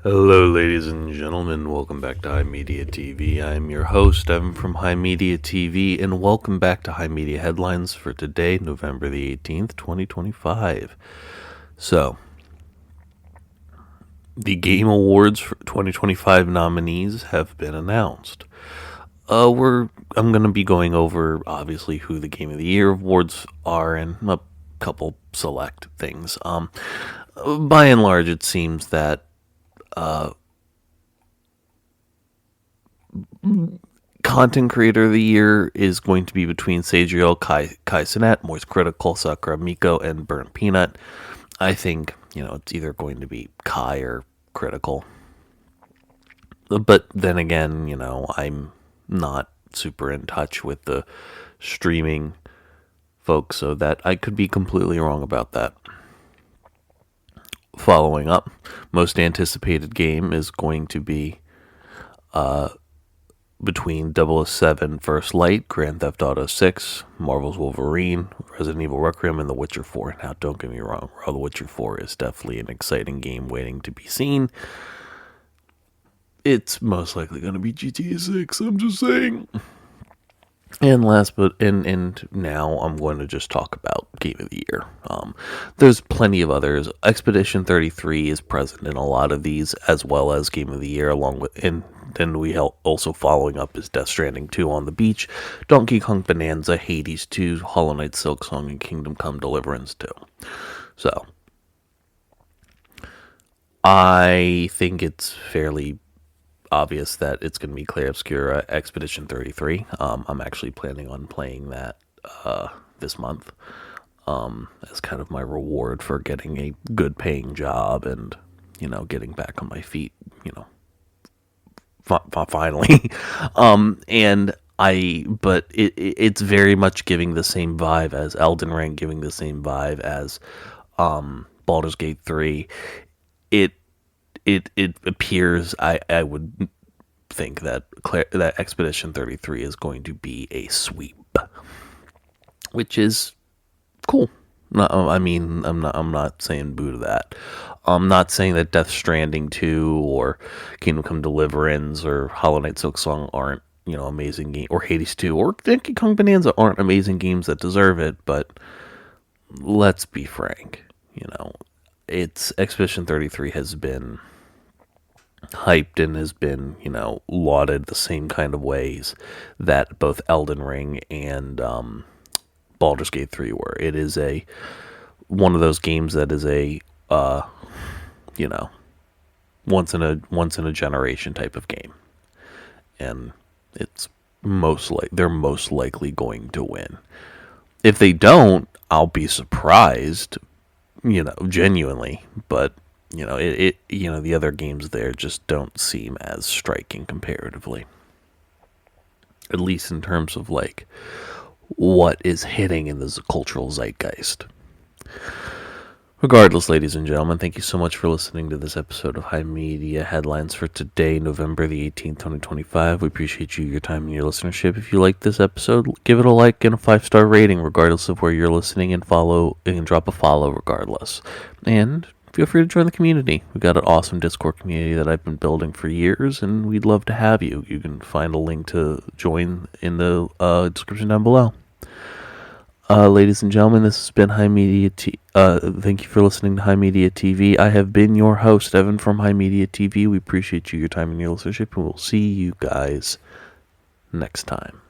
Hello, ladies and gentlemen. Welcome back to HIMediaTV. I'm your host, Evan from HIMediaTV, and welcome back to High Media Headlines for today, November the 18th, 2025. So, the Game Awards for 2025 nominees have been announced. I'm going to be going over, obviously, who the Game of the Year awards are and a couple select things. By and large, it seems that Content Creator of the Year is going to be between Sagiel, Kai Cenat, Moist Critical, Sakura Miko, and Burnt Peanut. I think, it's either going to be Kai or Critical. But then again, I'm not super in touch with the streaming folks, so that I could be completely wrong about that. Following up, most anticipated game is going to be between 007 First Light, Grand Theft Auto 6, Marvel's Wolverine, Resident Evil Requiem, and The Witcher 4. Now, don't get me wrong, The Witcher 4 is definitely an exciting game waiting to be seen. It's most likely going to be GTA 6, I'm just saying. And now I'm going to just talk about Game of the Year. There's plenty of others. Expedition 33 is present in a lot of these, as well as Game of the Year, along with, and then we also following up is Death Stranding 2 on the Beach, Donkey Kong Bonanza, Hades 2, Hollow Knight Silksong, and Kingdom Come Deliverance 2. So, I think it's fairly obvious that it's going to be Clair Obscura Expedition 33. I'm actually planning on playing that this month as kind of my reward for getting a good paying job and, getting back on my feet, finally. But it's very much giving the same vibe as Elden Ring, giving the same vibe as Baldur's Gate 3. It appears I would think that that Expedition 33 is going to be a sweep, which is cool. I'm not saying boo to that. I'm not saying that Death Stranding 2 or Kingdom Come Deliverance or Hollow Knight Silksong aren't, amazing games, or Hades 2 or Donkey Kong Bonanza aren't amazing games that deserve it, but let's be frank, it's Expedition 33 has been hyped and has been, lauded the same kind of ways that both Elden Ring and Baldur's Gate 3 were. It is one of those games that is a once in a generation type of game, and it's they're most likely going to win. If they don't, I'll be surprised, genuinely, but the other games there just don't seem as striking comparatively, at least in terms of what is hitting in the cultural zeitgeist. Regardless, ladies and gentlemen, thank you so much for listening to this episode of High Media Headlines for today, November the 18th, 2025. We appreciate your time and your listenership. If you like this episode, give it a like and a 5-star rating, regardless of where you're listening, and drop a follow regardless. And feel free to join the community. We've got an awesome Discord community that I've been building for years, and we'd love to have you. You can find a link to join in the description down below. Ladies and gentlemen, this has been High Media thank you for listening to High Media TV. I have been your host, Evan from High Media TV. We appreciate your time and your listenership, and we'll see you guys next time.